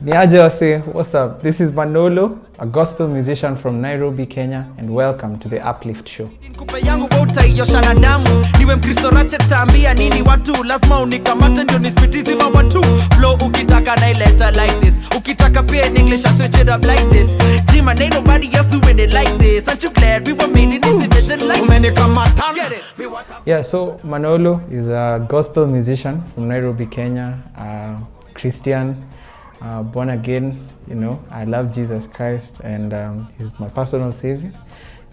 Niaje wase, what's up? This is Manolo, a gospel musician from Nairobi, Kenya, and welcome to the Uplift show. Niwe mkristo rache tambia nini watu lazima unikamate ndio nispitizi watu flow ukitaka naileta like this ukitaka pia in English I switch it up like this Jima ain't nobody else doing it like this aren't you glad we were made in this image like Yeah, so Manolo is a gospel musician from Nairobi, Kenya, Christian, born again, you know. I love Jesus Christ and he's my personal savior.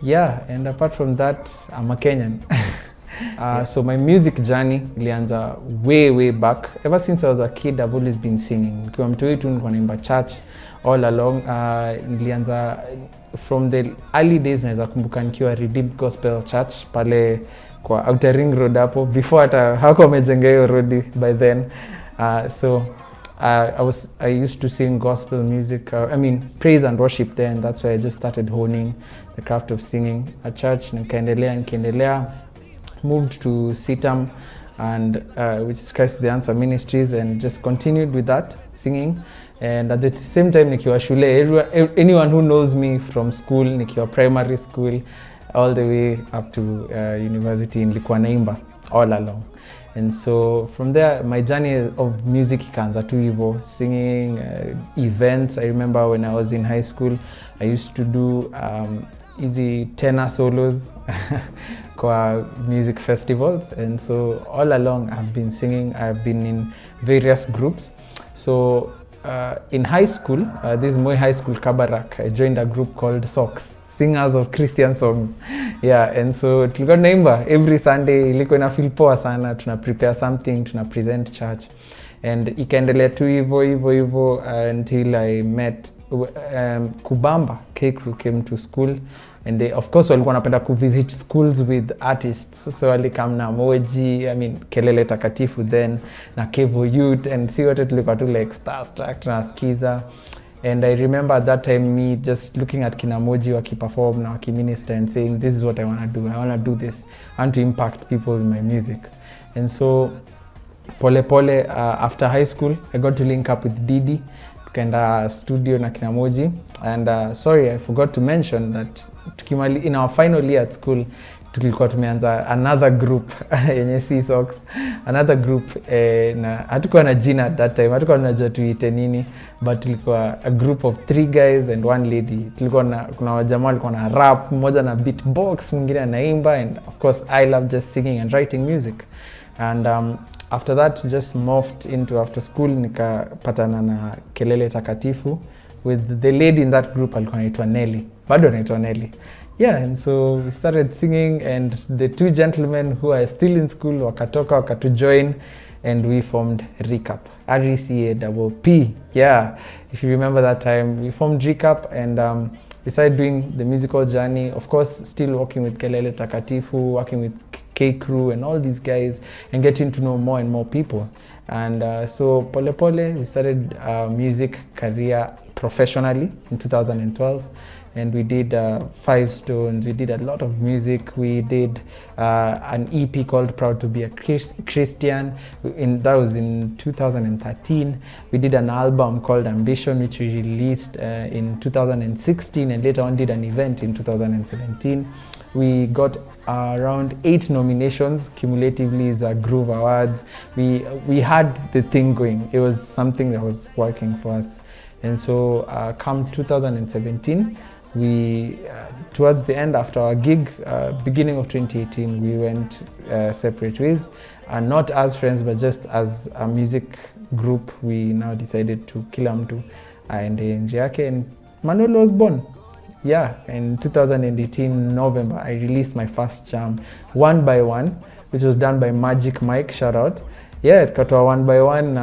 Yeah, and apart from that, I'm a Kenyan. So my music journey ilianza way back. Ever since I was a kid, I've always been singing. Nikiwa mtoi tu nilikuwa naimba church all along. Nilianza from the early days, naweza kumbuka nikiwa Redeemed Gospel Church pale kwa Outer Ring Road hapo. Before hata hako wamejenga hiyo road by then. I used to sing gospel music, praise and worship there, and that's why I just started honing the craft of singing at church. Nikaendelea, moved to Sitam, and which is Christ the Answer Ministries, and just continued with that singing. And at the same time, nikiwa shule, anyone who knows me from school, nikiwa primary school, all the way up to university, nilikuwa naimba all along. And so from there, my journey of music ikaanza tu hivyo, singing, events. I remember when I was in high school, I used to do easy tenor solos kwa music festivals. And so all along, I've been singing. I've been in various groups. So in high school, this is Moi High School Kabarak, I joined a group called Socks, Singers of Christian Songs. Yeah, and so tulikuwa naimba every Sunday, ilikuwa na feel poa sana, tuna prepare something, tuna present church. And ikaendelea tu hivyo until I met Kubamba. K-Crew came to school, and they, of course, walikuwa wanapenda visit schools with artists. So walikam na Moji, Kelele Takatifu then, na Kevo Youth, and see what tulikuwa tu like starstruck, tunasikiza. And I remember at that time me just looking at Kinamoji waki-perform na waki-minister and saying, this is what I want to do. I want to do this. I want to impact people with my music. And so, pole, after high school, I got to link up with Didi, tukaenda studio na Kinamoji. And sorry, I forgot to mention that in our final year at school, tulikuwa tumeanza another group yenye si Socks, another group na hatukuwa na jina at that time, hatukuwa tunajua tuite nini, but tulikuwa a group of 3 guys and 1 lady. Tulikuwa kuna wajamaa walikuwa na rap, mmoja na beatbox, mwingine anaimba, and of course I love just singing and writing music. And after that just morphed into after school, nikapatana na Kelele Takatifu with the lady in that group alikuwa anaitwa Nelly, bado anaitwa Nelly. Yeah, and so we started singing, and the 2 gentlemen who are still in school wakatu join, and we formed Recap, RECAPP. Yeah, if you remember that time, we formed Recap, and we started doing the musical journey. Of course, still working with Kelele Takatifu, working with K-Crew and all these guys, and getting to know more and more people. And so pole, we started music career professionally in 2012. And we did 5 Stones, we did a lot of music. We did an EP called Proud to be a Christian, that was in 2013. We did an album called Ambition, which we released in 2016, and later on did an event in 2017. We got around 8 nominations cumulatively as a Groove Awards. We had the thing going. It was something that was working for us. And so come 2017, we towards the end after our gig, beginning of 2018, we went separate ways, and not as friends but just as a music group. We now decided to kila mtu aende nje yake, and Manolo was born. Yeah, in 2018 November, I released my first jam, One by One, which was done by Magic Mike, shout out. Yeah, it got 1 by 1.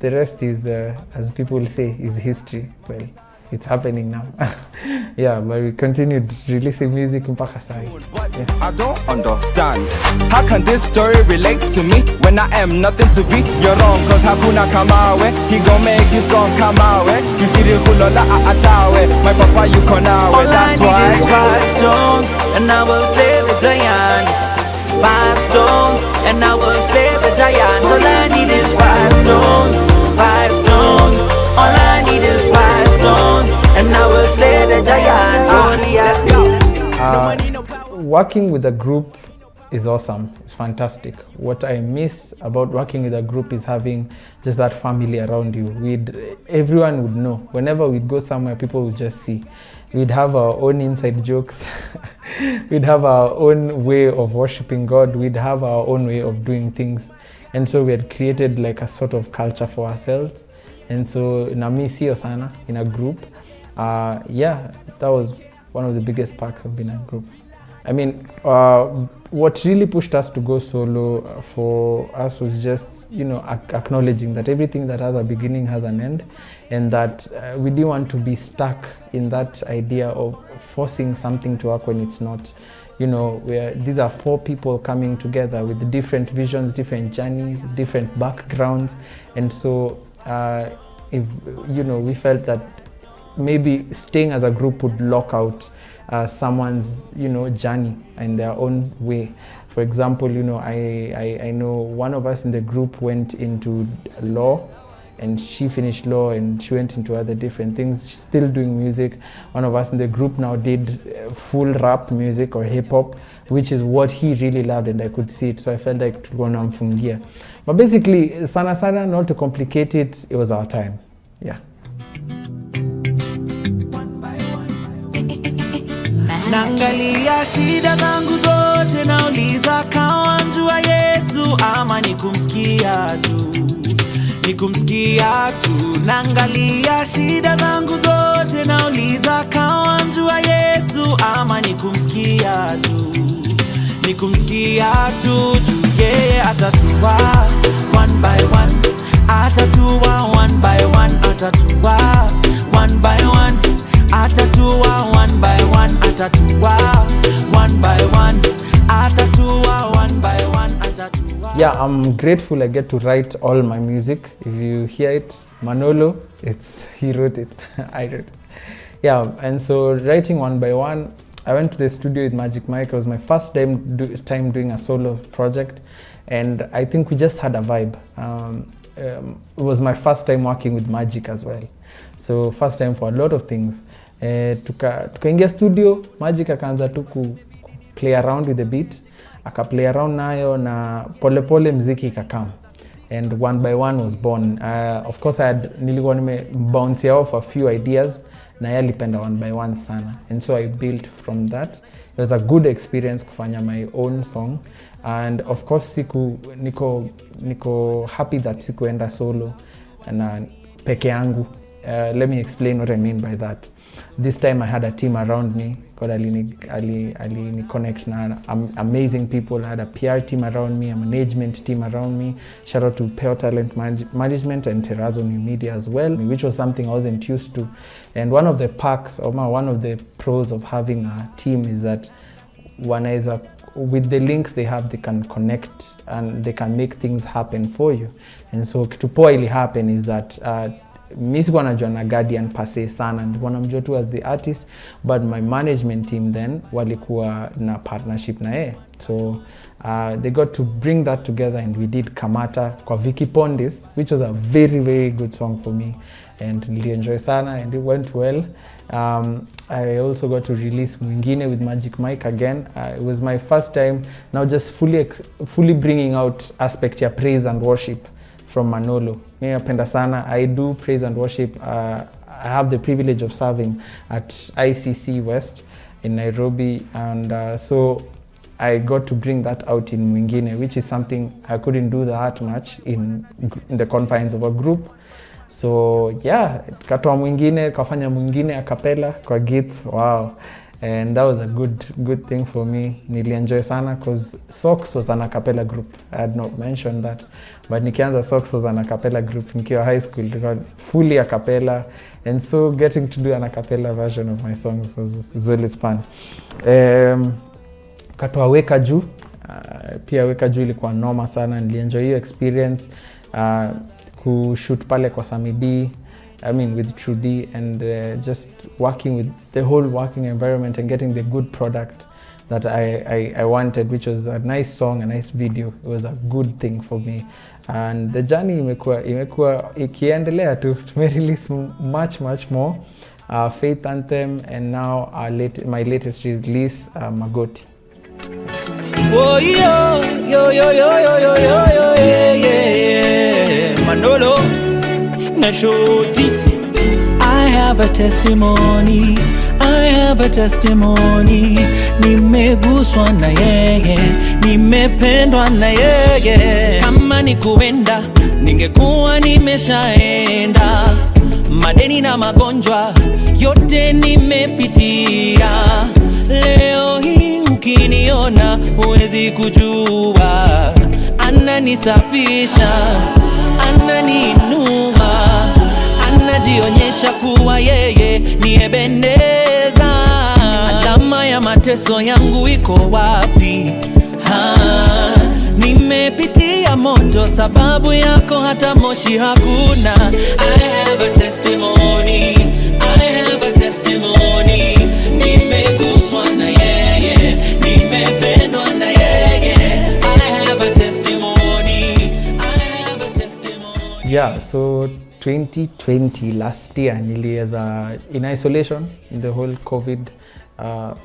The rest is, as people say, is history. Well, it's happening now. Yeah, but we continued releasing music mpaka sai. Yeah. I don't understand. How can this story relate to me when I am nothing to be? You're wrong, cause hakuna kamawe. He gon' make you strong kamawe. You see the hulola atawe. My papa you konawe, that's why. All I need is 5 stones, and I will slay the giant. 5 stones, and I will slay the giant. All I need is 5 stones, 5 stones. All I need is working with a group is awesome. It's fantastic. What I miss about working with a group is having just that family around you. Everyone would know. Whenever we'd go somewhere, people would just see. We'd have our own inside jokes. We'd have our own way of worshiping God. We'd have our own way of doing things. And so we had created like a sort of culture for ourselves. And so na mi sio sana in a group. Yeah, that was one of the biggest perks of being in a group. I mean, what really pushed us to go solo for us was just, you know, acknowledging that everything that has a beginning has an end, and that we didn't want to be stuck in that idea of forcing something to work when it's not. You know, these are 4 people coming together with different visions, different journeys, different backgrounds, and so if, you know, we felt that maybe staying as a group would lock out someone's, you know, journey in their own way. For example, you know, I know one of us in the group went into law, and she finished law and she went into other different things. She's still doing music. One of us in the group now did full rap music or hip hop, which is what he really loved, and I could see it. So I felt like tulikuwa namfungia. But basically, sana, not to complicate it, it was our time. Yeah. Nangalia shida zangu zote, nauliza kawanjua Yesu ama nikumsikia tu, nikumsikia tu. Nangalia shida zangu zote, nauliza kawanjua Yesu ama nikumsikia tu, nikumsikia tu. Yeye atatua one by one, atatua one by one, atatua one by one, atatua one by one, atatua one by one, atatua one by one, atatua. Yeah, I'm grateful I get to write all my music. If you hear it, Manolo, he wrote it. I wrote it. Yeah, and so writing one by one, I went to the studio with Magic Mike. It was my first time doing a solo project, and I think we just had a vibe. It was my first time working with Magic as well. So first time for a lot of things. Tukaingia studio, Magic akaanza tu play around with the beat, play around nayo na pole pole mziki ikakam, and one by one was born. Of course nilikuwa bounce off a few ideas na yeye alipenda one by one sana, and so I built from that. It was a good experience kufanya my own song, and of course niko happy that sikuenda solo na peke yangu. Let me explain what I mean by that. This time I had a team around me. God alini connect na amazing people. I had a PR team around me, a management team around me. Shout out to Pure Talent Management and Terrazzo New Media as well, which was something I wasn't used to. And one of the perks, or one of the pros of having a team is that with the links they have, they can connect and they can make things happen for you. And so kitu poa ili happen is that mi sikuwa najua na Guardian per se sana, nilikuwa namjua tu as the artist, but my management team then walikuwa na partnership na yeye. So they got to bring that together, and we did Kamata kwa Vicky Pondis, which was a very, very good song for me, and nilienjoy sana, and it went well. I also got to release Mwingine with Magic Mike again. It was my first time now just fully bringing out aspect ya praise and worship from Manolo. Mimi napenda sana. I do praise and worship. I have the privilege of serving at ICC West in Nairobi, and so I got to bring that out in Mwingine, which is something I couldn't do that much in the confines of a group. So yeah, katoa Mwingine, kafanya Mwingine a cappella kwa Gits. Wow. And that was a good thing for me. Nilienjoy sana because Socks was an a cappella group. I had not mentioned that, but nikianza Socks was an a cappella group nikiwa high school, fully a cappella, and so getting to do an a cappella version of my songs was really fun. Katoa Weka Juu, pia Weka Juu ilikuwa noma sana. Nilienjoy hiyo experience, kushoot pale kwa Samidi, with Trudy, and just working with the whole working environment and getting the good product that I wanted, which was a nice song, a nice video. It was a good thing for me. And the journey imekuwa ikiendelea tu. Tumerelease much more. Faith Anthem, and now my latest release, Magoti. Oh yo yo yo yo yo yo yo yeah, yeah. Manolo na shoti. I have a testimony, I have a testimony. Nimeguswa na yeye, nimependwa na yeye. Kama ni kuenda, ningekuwa nimeshaenda. Madeni na magonjwa yote nimepitia. Leo hii ukiniona huwezi kujua. Ananisafisha, ananiinua, anajionyesha kuwa yeye ni Ebeneza. Alama ya mateso yangu iko wapi? Nimepitia moto, sababu yako hata moshi hakuna. I have a testimony, I have a testimony. Nimeguswa na yeye, nimependwa na yeye. I have a testimony, I have a testimony. Yeah, so 2020 last year niliweza in isolation in the whole COVID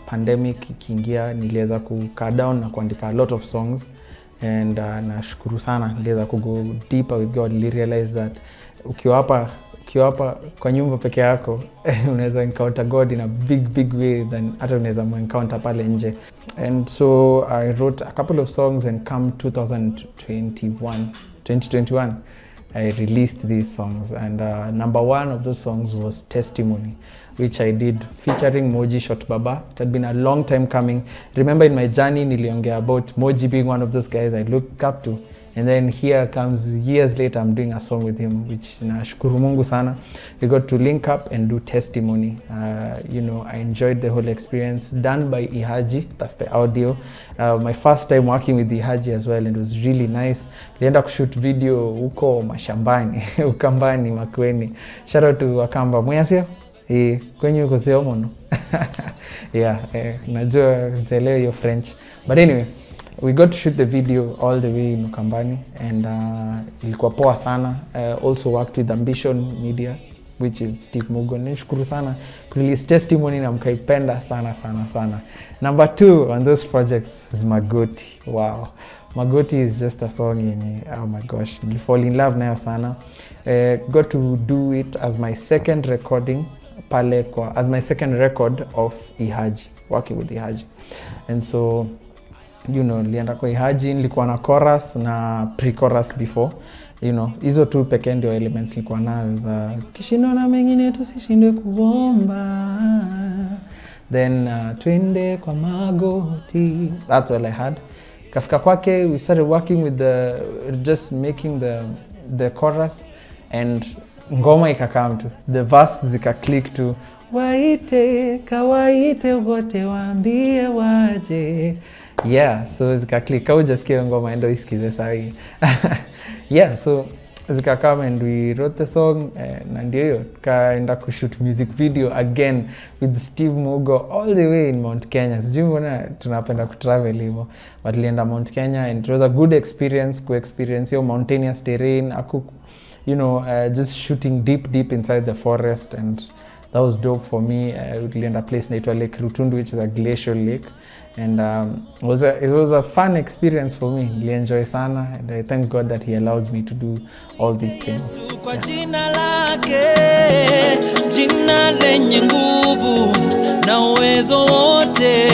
pandemic ikiingia, niliweza kukaa down na kuandika a lot of songs, and nashukuru sana niliweza go deeper with God. Nili realize that ukiwa hapa kwa nyumba peke yako unaweza encounter God in a big way than hata unaweza encounter pale nje. And so I wrote a couple of songs, and come 2021 I released these songs, and number one of those songs was Testimony, which I did featuring Moji Shot Baba. It had been a long time coming. Remember in my journey niliongea about Moji being one of those guys I look up to, and then here comes years later I'm doing a song with him, which nashukuru Mungu sana. We got to link up and do Testimony. You know, I enjoyed the whole experience, done by Ihaji. That's the audio. My first time working with Ihaji as well, and it was really nice. Lienda kushoot video huko mashambani Ukambani, Makueni. Shout out to Wakamba. Mwasio? Kwenye uko sio mono. Yeah, najua nitaelewa your French. But anyway, we got to shoot the video all the way in Ukambani, and ilikuwa poa sana. Also worked with Ambition Media, which is Steve Mugo. Nishukuru sana release Testimony na mkaipenda sana. Number 2 on those projects is Magoti. Wow, Magoti is just a song yenye, oh my gosh, you fall in love nayo sana. Got to do it as my second recording pale kwa, as my second record of Ihaji, working with Ihaji. And so, you know, nilienda kwa Ihaji, nilikuwa na chorus na pre-chorus before. You know, hizo tu pekee ndio elements nilikuwa nazo za kishindwa na mengine tusishindwe kuomba. Then twende kwa magoti. That's all I had. Kafika kwake, we started working with just making the chorus, and ngoma ikakam tu. The verse zika click to waite kawaite wote waambie waje. Yeah, so zika click. Kau jasikia ngoma endo isikize sahi. Yeah, so zika come and we wrote the song, na ndio hiyo kaenda kushoot music video again with Steve Mugo all the way in Mount Kenya. Sijui mbona tunapenda kutravel hivyo, but lienda Mount Kenya, and it was a good experience experience your mountainous terrain, you know, just shooting deep inside the forest, and that was dope for me. Lienda place naitwa Lake Rutundu, which is a glacial lake, and it was a fun experience for me. Nilienjoy sana, and I thank God that he allows me to do all these things. Kwa jina lake, jina lenye nguvu na uwezo wote,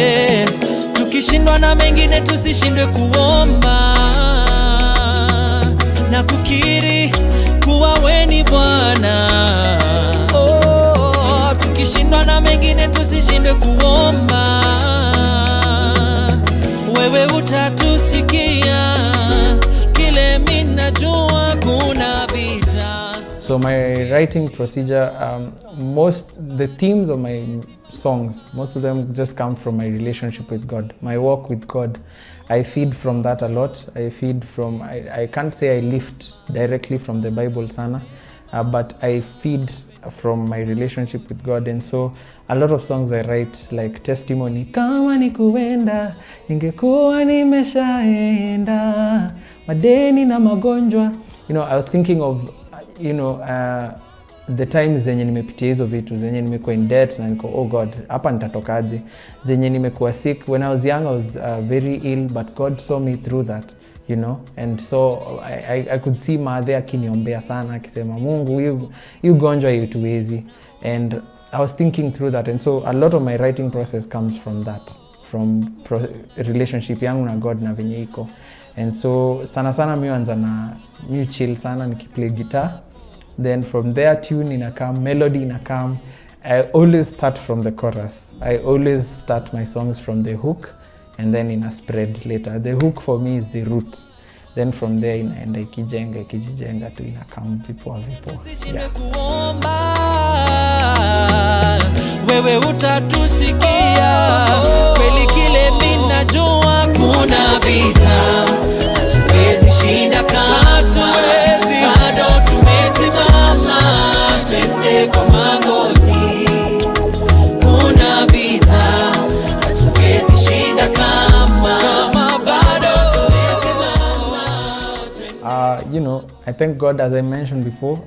tukishindwa na mengine tusishindwe kuomba na kukiri kuwa wewe ni Bwana. Oh, tukishindwa na mengine tusishindwe kuomba, wewe utatusikia, kile mimi najua kuna vita. So my writing procedure, the themes of my songs, most of them just come from my relationship with God, my walk with God. I feed from that a lot. I feed from, I can't say I lift directly from the Bible sana, but I feed from my relationship with God. And so a lot of songs I write, like Testimony, kama ni kuenda ningekuwa nimeshaenda, madeni na magonjwa. You know, I was thinking of, you know, the times zenye nimepitia hizo vitu, zenye nimekuwa in debt na niko oh God, hapa nitatokaje, zenye nimekuwa sick. When I was young I was very ill, but God saw me through that, you know, and so I could see Madhe akiniombea sana akisema Mungu you gonjwa yutuwezi, and I was thinking through that, and so a lot of my writing process comes from that, from relationship yangu na God na venye iko. And so sana mi huanza na mi chill sana nikiplay guitar, then from there tune inakam, melody inakam. I always start from the chorus. I always start my songs from the hook and then in a spread later. The hook for me is the root, then from there inaenda ikijijenga tu inakam vipoa. Yeah. Wewe utatusikia kweli, kile mimi najua kuna vita hatuwezi shinda, kama bado tumesimama, twende kwa magoti. Kuna vita hatuwezi shinda, kama bado tumesimama. You know, I thank God, as I mentioned before,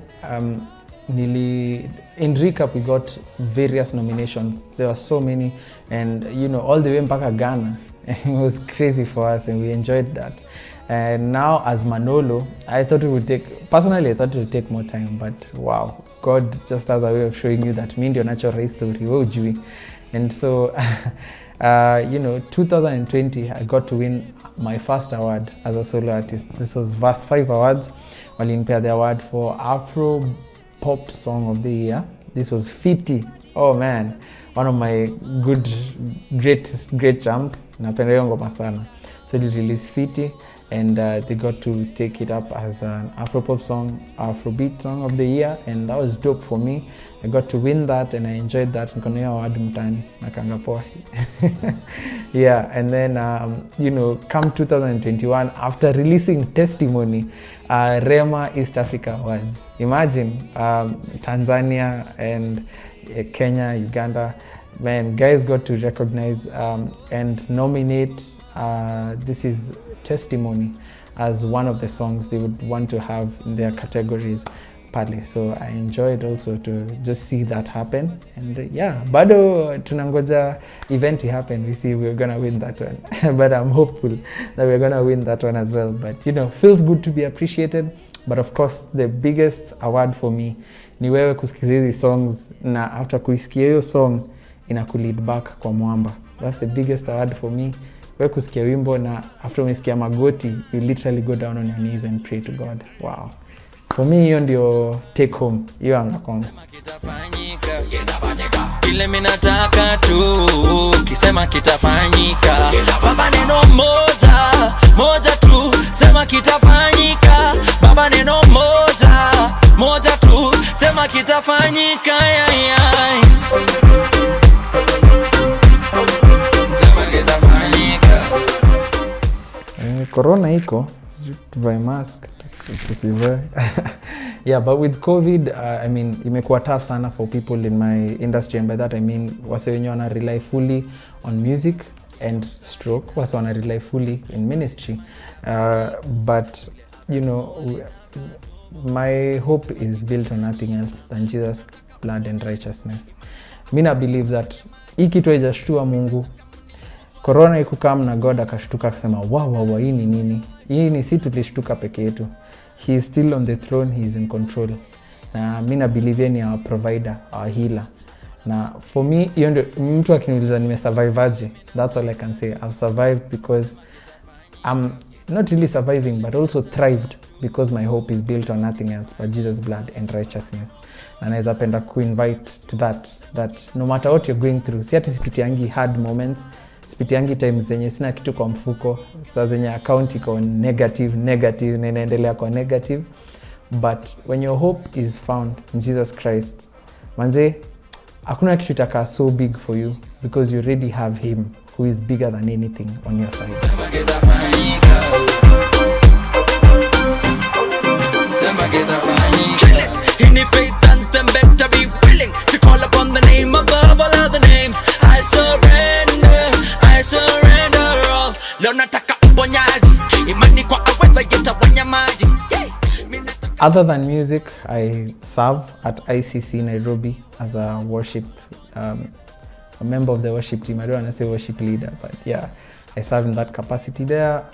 in recap we got various nominations. There were so many, and you know, all the way mpaka Ghana. It was crazy for us and we enjoyed that. And now as Manolo, I thought it would take more time, but wow, God just has a way of showing you that ndio natural race story wewe ujui. And so you know, 2020 I got to win my first award as a solo artist. This was VAS 5 awards. Walinipea the award for Afro Pop Song of the Year. This was Fiti. Oh man, one of my great jams. Napenda hiyo ngoma sana. So they released Fiti, and they got to take it up as an Afropop song, Afrobeat Song of the Year, and that was dope for me. I got to win that and I enjoyed that. Niko na hiyo award mtani nakanga poa. Yeah, and then you know, come 2021, after releasing Testimony, Rema East Africa Awards. Imagine Tanzania and Kenya, Uganda, man, guys got to recognize and nominate this is Testimony as one of the songs they would want to have in their categories pale. So I enjoyed also to just see that happen, and yeah, bado tunangoja event happen. We see we're gonna win that one. But I'm hopeful that we're gonna win that one as well. But you know, feels good to be appreciated. But of course the biggest award for me ni wewe kusikiza hizi songs na after kuisikia hiyo song inakulead back kwa mwamba. That's the biggest award for me. Wewe kusikia wimbo na after umesikia magoti, you literally go down on your knees and pray to God. Wow. For me hiyo ndio take home. Hiyo angakonga. Kile mimi nataka tu kisema kitafanyika. Baba neno moja tu sema kitafanyika. Baba neno moja tu sema kitafanyika. Sema kitafanyika. Corona iko, tuvae mask. Yeah, but with COVID, I mean, imekuwa tough sana for people in my industry, and by that I mean wase wenye wana rely fully on music and stroke, wase wana rely fully in ministry. But you know, my hope is built on nothing else than Jesus' blood and righteousness. Mina believe that hii kitu haijashtua Mungu. Corona ikukam na God akashtuka akasema wow, hii ni nini? Hii ni si tulishtuka peke yetu. He is still on the throne, he is in control. Na mina believe ni our provider, our healer. Na for me, hiyo ndio mtu akiniuliza nimesurvive aje. That's all I can say. I've survived because I'm not really surviving, but also thrived because my hope is built on nothing else but Jesus' blood and righteousness. Na naweza penda ku-invite to that no matter what you're going through, si ati sipitiangi hard moments, sipitiangi times zenye sina kitu kwa mfuko, saa zenye account iko negative na inaendelea kwa negative, but when your hope is found in Jesus Christ, manze, hakuna kitu itakaa so big for you because you already have him who is bigger than anything on your side. In faith and them better be willing to call upon the name above all other names. I surrender all. Leo nataka uponyaji, imani kwa aweza yetawanya maji. Other than music, I serve at ICC Nairobi as a worship, a member of the worship team. I don't want to say worship leader, but yeah, I serve in that capacity there.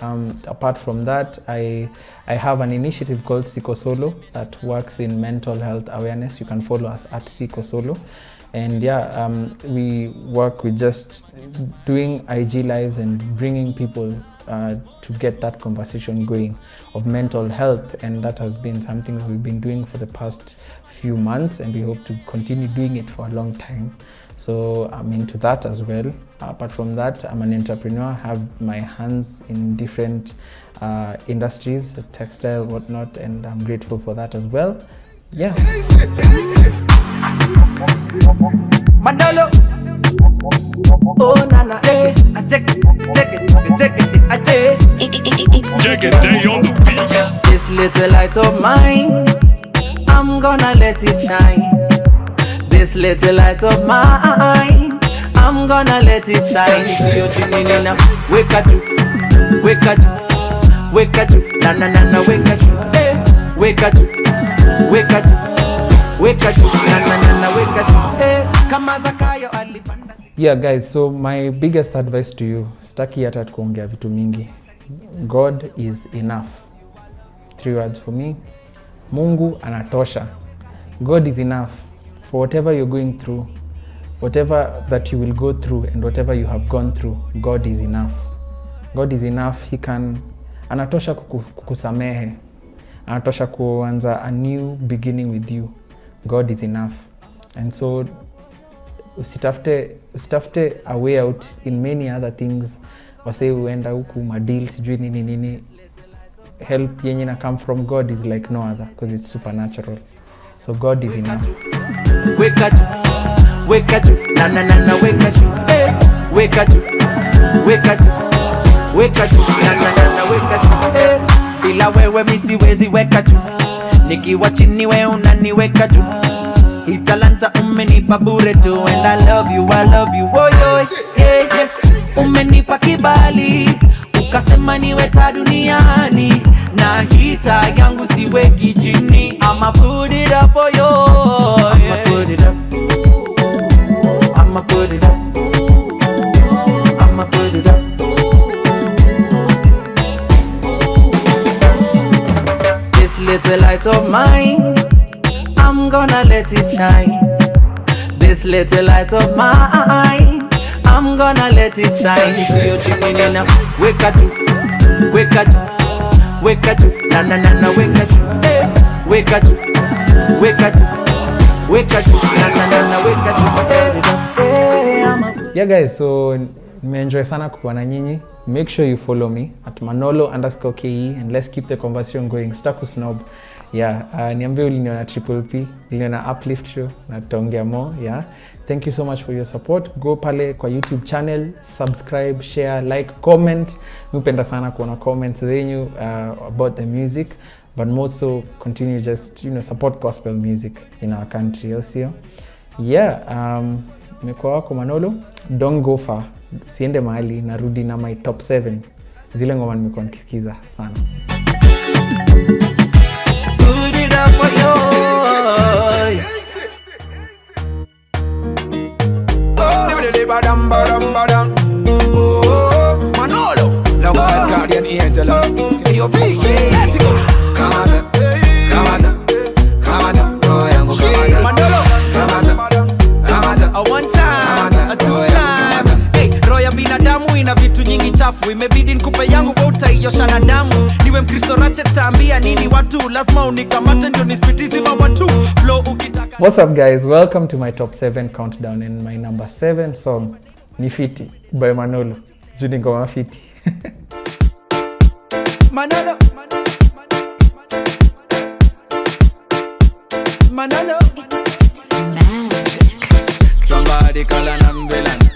Apart from that, I have an initiative called Siko Solo that works in mental health awareness. You can follow us at Siko Solo. And yeah, we work with just doing IG lives and bringing people to get that conversation going of mental health, and that has been something that we've been doing for the past few months, and we hope to continue doing it for a long time. So I'm into that as well. Apart from that, I'm an entrepreneur, have my hands in different industries, textile, whatnot, and I'm grateful for that as well. Yeah. Manolo, oh nana, eh, I check it, I check day on the beat. This little light of mine, I'm gonna let it shine. This little light of mine, I'm gonna let it shine. See you tuning in now, wake up, na na na na, wake up, wake up, na na na na, wake up, kama Zakayo alipanda. Yeah guys, so my biggest advice to you, staki hata kuongea vitu mingi. God is enough. 3 words for me. Mungu anatosha. God is enough for whatever you're going through, whatever that you will go through, and whatever you have gone through. God is enough. God is enough. He can, anatosha kukusamehe. Anatosha kuanza a new beginning with you. God is enough. And so usitafute a way out in many other things. Wase uenda huku madeal sijui nini. Help yenye na come from God is like no other, because it's supernatural. So God is enough. Wake up, na na na na, wake up, wake up, na na na na, wake up. Bila wewe mimi siwezi weka tu, nikiwa chini wewe unaniweka tu. Hii talanta umenipa bure tu, and I love you, oh yo, yeah, yes. Umenipa kibali, ukasema niweta duniani, na hita yangu siweki chini. I'ma put it up, oh yo, yeah. I'ma put it up, I'ma put it up, I'ma put it up. This little light of mine, I'm gonna let it shine. This little light of mine, I'm gonna let it shine. See you tuning in now, wake up, na na na na, wake up, wake up, na na na na, wake up. Yeah guys, so nimeenjoy sana kuwa na nyinyi. Make sure you follow me at Manolo_KE, and let's keep the conversation going. Staku snob. Yeah, niambie uliniona Triple P, uliniona Uplift show, na tutaongea more. Yeah, thank you so much for your support. Go pale kwa YouTube channel, subscribe, share, like, comment. Nupenda sana kuona comments zenyu about the music, but more so continue just, you know, support gospel music in our country also. Yeah, nimekuwa wako Manolo. Don't go far. Siende mahali, narudi na my top 7. Zile ngoma nimekuwa nikisikiza sana. Manolo, alongside Guardian Angel. Hey, yo, V, let's go. Come on, Manolo, A one time, a two time. Hey, roho ya binadamu ina vitu nyingi chafu. Imebidi nikupe yangu kwa utaiosha na damu. Niwe Mkristo rache taambia nini watu. Lazima unikamate ndio nispitizi watu. Flow ukitaka. What's up guys, welcome to my top 7 countdown, and my number 7 song ni Fiti by Manolo. Juni Ngomma Fiti. Manolo, Manolo. somebody call an ambulance.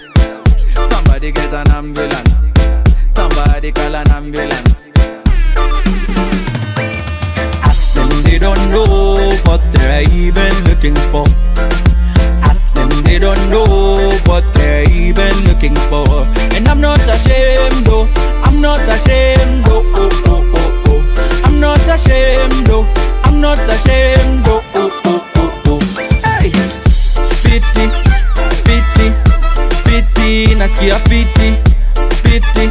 Somebody get an ambulance. Somebody call an ambulance. Ask them, they don't know what they're even looking for. Ask them, they don't know what they're even looking for. And I'm not ashamed, oh, I'm not ashamed, oh, oh, oh, oh, oh. I'm not ashamed, oh, I'm not not ashamed. Oh, oh, oh, oh, oh. Hey. Fiti, fiti, fiti, nasikia fiti, fiti,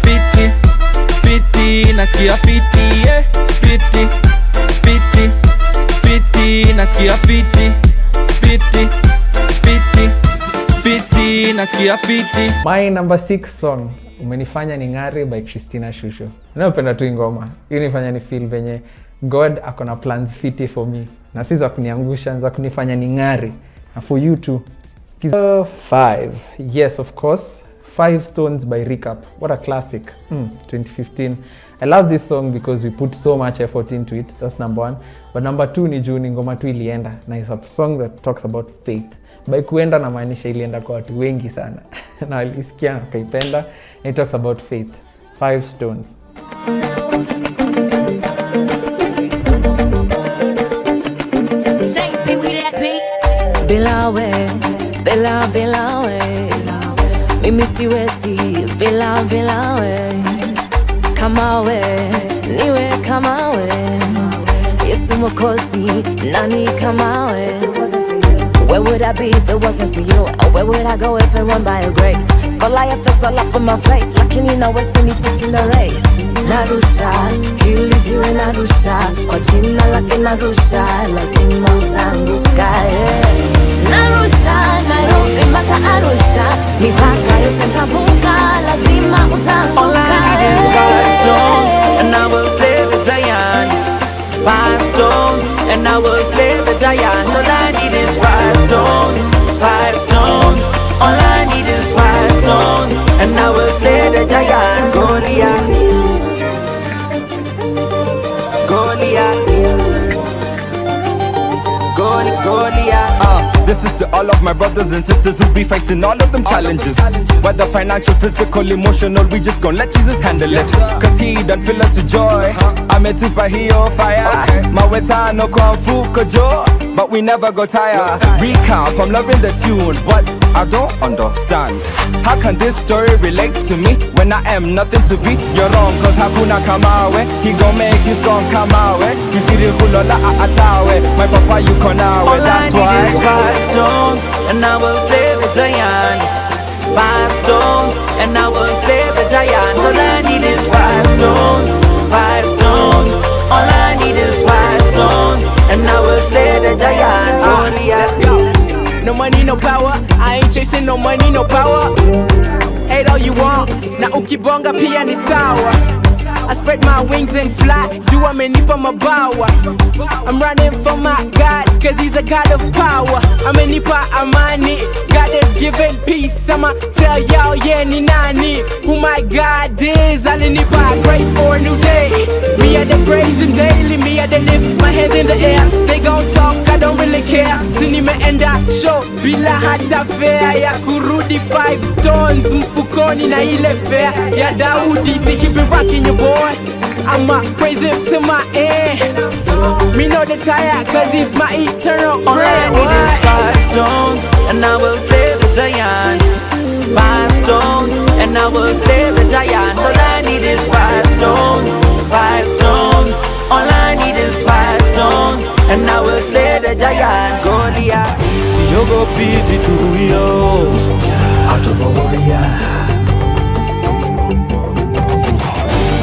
fiti, fiti, nasikia fiti, yeah. Fiti, fiti, fiti, nasikia fiti, fiti, fiti, fiti, nasikia fiti. My number 6 song, Umenifanya Ning'are by Christina Shusho. Napenda tu ngoma. Hii inifanya ni feel venye God akona plans fiti for me. Na si za kuniangusha, za kunifanya ning'are. And for you too. 5. Yes, of course. 5 Stones by Recap. What a classic. 2015. I love this song because we put so much effort into it. That's number 1. But number 2 ni juu ni ngoma tu ilienda. Na it's a song that talks about faith. By kuenda na maanisha ilienda kwa watu wengi sana. Na walisikia wakaipenda. It talks about faith. 5 Stones. Bilawe, bila bilawe, mimi siwezi bila bilawe, kama we, niwe kama we, Yesu Mwokozi, nani kama we? Where would I be if it wasn't for you? Or where would I go if it weren't by your grace? Goliath is all up in my face, lakini na wesini tishinda race. Narusha, hili jiwe narusha, kwa jina lake narusha, lazima utanguka. Narusha, Nairobi mpaka Arusha, mipaka yote nitavuka, lazima utanguka. All I need is 5 stones, and I will slay the giant. 5 stones, and I will slay the giant. All I need is 5 stones, 5 stones. All I need is 5 stones, and I will slay the giant. Goliath, Goliath, Goliath. This is to all of my brothers and sisters who be facing all of them challenges. Whether financial, physical, emotional, we just gon' let Jesus handle it. Cause he done fill us with joy. I'm a tupa, he on fire. My weta no kung fu kojo, but we never go tired. Recap, I'm loving the tune, but I don't understand. How can this story relate to me when I am nothing to be? You're wrong, cause hakuna kamawe. He gon' make you strong kamawe. You see the hulola atawe. My papa you konawe, that's why. All I need is 5 stones, and I will slay the giant. 5 stones, and I will slay the giant. All I need is 5 stones, 5 stones. All I need is 5 stones, and I will slay the giant. Let's go. No money, no power. I ain't chasing no money, no power. Hate all you want. Na ukibonga pia ni sawa. I spread my wings and fly. Juu amenipa mabawa. I'm running for my God, cause he's a God of power. Amenipa amani, God has given peace. I'ma tell y'all, yeah, ni nani who my God is. Alinipa grace for a new day. Me I dey praise him daily. Me I dey lift my hands in the air. They gon' talk, I don't really care. Nimeenda show bila hata fare ya kurudi 5 stones mfukoni na ile fare ya Daudi. See he been rocking your boy. I'ma praise him to my end. Me know the tire cause he's my eternal friend. All I need is 5 stones, and I will slay the giant. 5 stones, and I will slay the giant. All I need is 5 stones, 5 stones. All I need is 5 stones, and I will slay the giant. Goliath. See you go PG to yo, out of a warrior.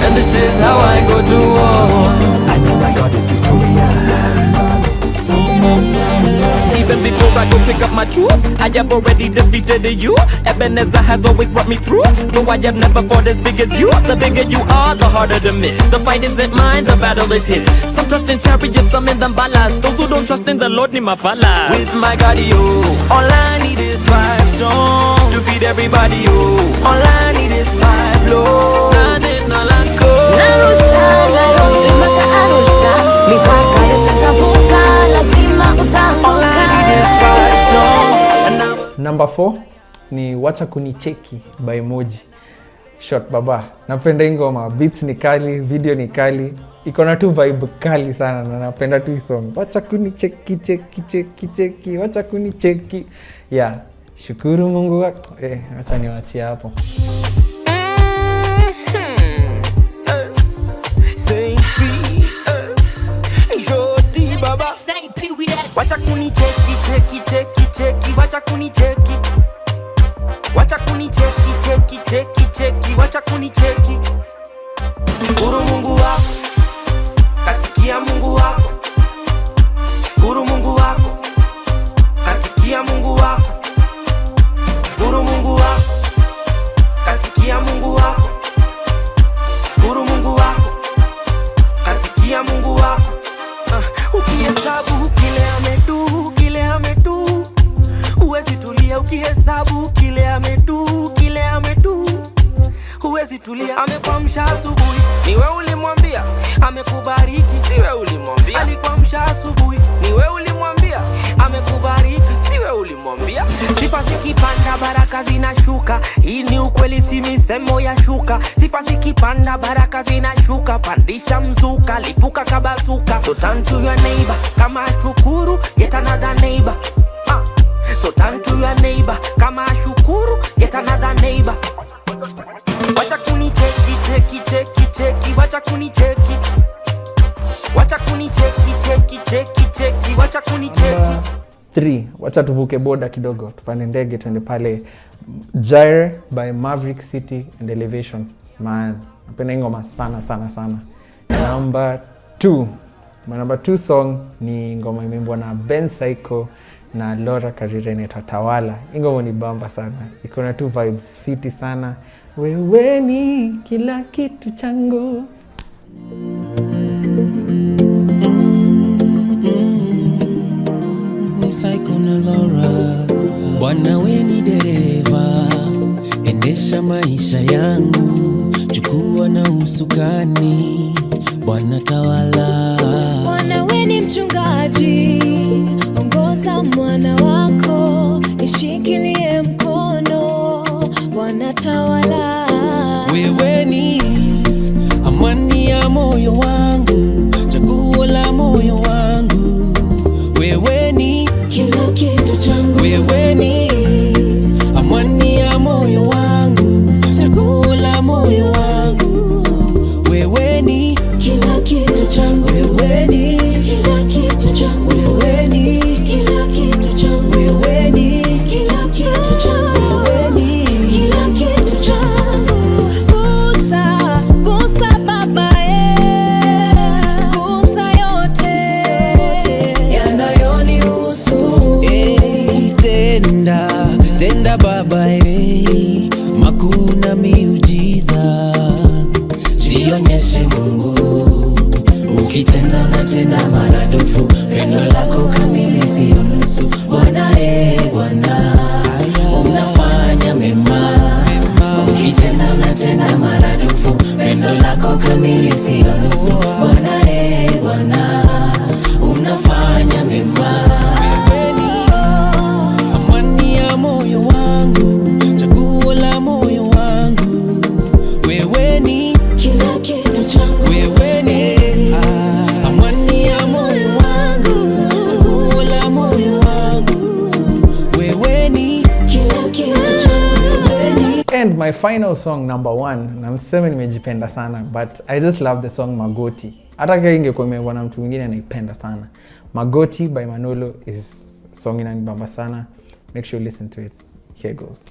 And this is how I go to war. I know my God is victorious. Even before I go pick up my tools, I have already defeated you. Ebenezer has always brought me through. Though I have never fought as big as you. The bigger you are, the harder to miss. The fight isn't mine, the battle is his. Some trust in chariots, some in the balas. Those who don't trust in the Lord need my falas. With my God, you. All I need is 5 stones to feed everybody, you. All I need is 5 blows. Narusha, Nairobi mpaka Arusha, mipaka yote nitavuka, lazima utanguka. All I need is 5 stones, and I will... Number 4 ni Wacha Kunicheki by Moji. Short baba. Napenda hii ngoma, beats ni kali, video ni kali. Iko na tu vibe kali sana na napenda tu hii song. Wacha kunicheki cheki cheki cheki, wacha kunicheki. Yeah, shukuru Mungu wako. Acha niwaachie hapo. Say be your wacha kunicheki cheki cheki cheki, wacha kunicheki, wacha kunicheki cheki cheki cheki, wacha kunicheki. Shukuru Mungu wako, katikia Mungu wako. Shukuru Mungu wako, katikia Mungu wako. Shukuru Mungu wako, katikia Mungu wako. Shukuru Mungu wako, katikia Mungu wako. Ukihesabu kile ametu, kile ametu, huwezi tulia. Ukihesabu kile ametu, kile ametu, huwezi tulia. Amekuamsha asubuhi, ni wewe ulimwambia. Amekubariki, si wewe ulimwambia. Alikuamsha asubuhi, ni wewe ulimwambia. Amekubariki, si wewe ulimwambia. Sifa zikipanda baraka zinashuka, hii ni ukweli, si misemo ya shuka. Sifa zikipanda baraka zinashuka, pandisha mzuka, lipuka kabasuka. So turn to your neighbor, kama shukuru, get another neighbor. So turn to your neighbor, kama shukuru, get another neighbor. Wacha kunicheki cheki cheki cheki, wacha kunicheki, wacha kunicheki cheki cheki cheki, wacha kunicheki. 3, wacha tuvuke boda kidogo, tupande ndege twende pale Gyre by Maverick City and Elevation. Man, napenda ngoma sana sana sana. Number 2. My number 2 song ni ngoma imeimbwa na Ben Psycho na Laura Karire, inaitwa Tawala. Ngoma ni bamba sana, iko na 2 vibes fiti sana. Wewe ni kila kitu changu. Ni Psycho na Laura. Bwana we ni dereva, endesha maisha yangu, chukua na usukani, Bwana tawala. Bwana we ni mchungaji, ongoza mwana wako, nishikilie mkono, Bwana tawala. Wewe ni amani ya moyo wangu, chaguo la moyo wangu. Wewe ni kila kitu changu. Wewe ni amani ya moyo wangu, chaguo la moyo wangu. Wewe ni kila kitu changu. Wewe ni kila kitu changu. Wewe ni kila kitu changu. Wewe ni kila kitu changu. Wewe ni kila kitu changu. Gusa, gusa baba gusa yote yanayonihusu. Tenda, tenda baba makuu na miujiza. Jionyeshe Mungu, ukitenda unatenda maradufu. Pendo lako kamili sio nusu. Bwana Bwana unafanya mema, ukitenda unatenda maradufu. Pendo lako kamili sio nusu. Bwana Bwana unafanya mema. Wewe ni amani ya moyo wangu, chaguo la moyo wangu. Wewe ni kila kitu changu. wewe ni amani ya moyo wangu, chaguo la moyo wangu. Wewe ni kila kitu changu. wewe ni. And my final song number 1, na mseme nimejipenda sana, but I just love the song Magoti. Hata kama ingekuwa imeimbwa na mtu mwingine naipenda sana. Magoti by Manolo is song inanibamba sana. Make sure you listen to it. Here goes.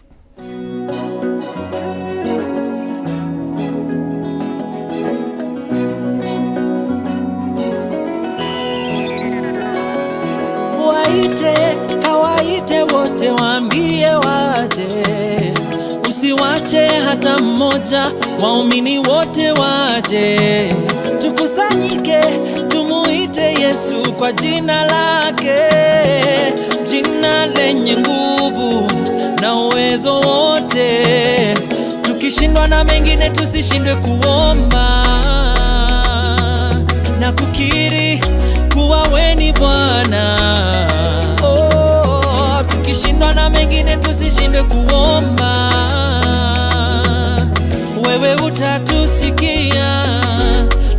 Kawaite wote waambie waje, usiwache hata mmoja, waumini wote waje. Tukusanyike tumuite Yesu kwa jina lake, jina lenye nguvu na uwezo wote. Tukishindwa na mengine tusishindwe kuomba na kukiri kuwa wewe ni Bwana. Tukishindwa na mengine tusishindwe kuomba, wewe utatusikia.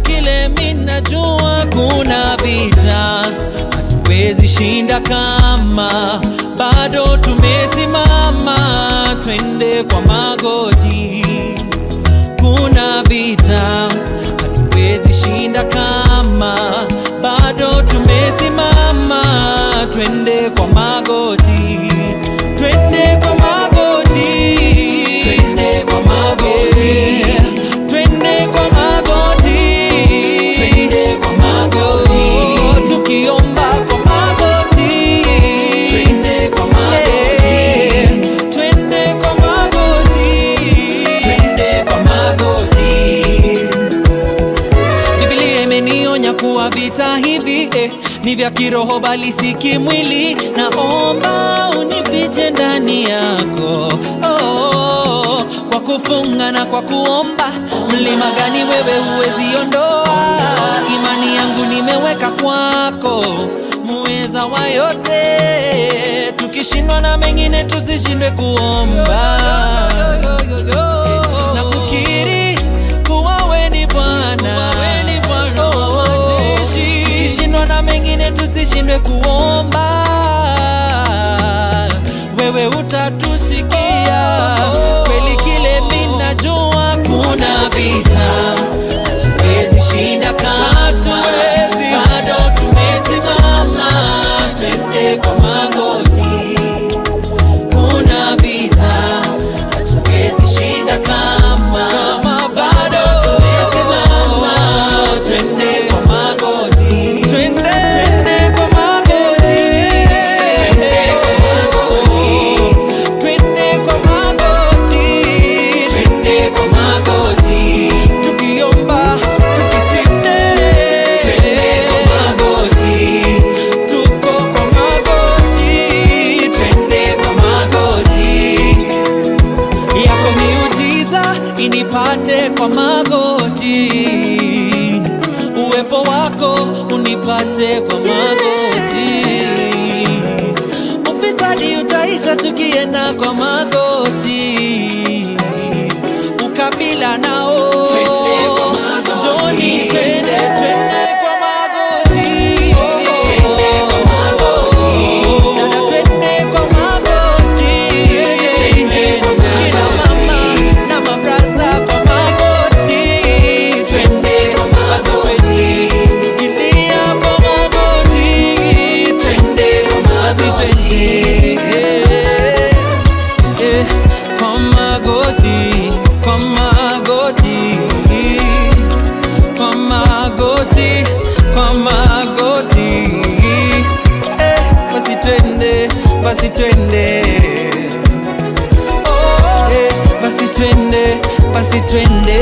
Kile mimi najua kuna vita hatuwezi shinda kama bado tumesimama, twende kwa magoti. Kuna vita hatuwezi shinda kama bado tumesimama, kwa magoti, twende kwa magoti, twende kwa magoti, twende kwa magoti, twende kwa magoti, tukiomba kwa magoti, twende kwa magoti, twende kwa magoti, twende kwa magoti. Biblia imenionya kuwa vita hivi ni vya kiroho bali si kimwili. Naomba unifiche ndani yako, kwa kufunga na kwa kuomba. Mlima gani wewe huwezi ondoa? Imani yangu nimeweka kwako, muweza wa yote. Tukishindwa na mengine tusishindwe kuomba na kukiri kuwa wewe ni Bwana. Tukishindwa na mengine tusishindwe kuomba, wewe utatusikia. Kweli kile mimi najua, kuna vita hatuwezi shinda kama bado tumesimama, twende kwa magoti. Kuna vita hatuwezi shinda kama bado tumesimama, twende kwa magoti, twende kwa magoti, twende kwa magoti, twende kwa magoti, twende kwa magoti, tukiomba tukisinde, twende kwa magoti, tuko kwa magoti, twende kwa magoti, yako miujiza inipate kwa magoti, uwepo wako unipate kwa magoti, ufisadi utaisha tukienda kwa magoti, ukabila nao Johnny, twende kwa magoti, twende kwa magoti, dada twende kwa magoti, kina mama na mabraza kwa magoti, twende kwa magoti, ilia kwa magoti, twende kwa magoti, kwa magoti, kwa magoti, kwa magoti, kwa magoti, basi twende, basi twende, basi twende, basi twende.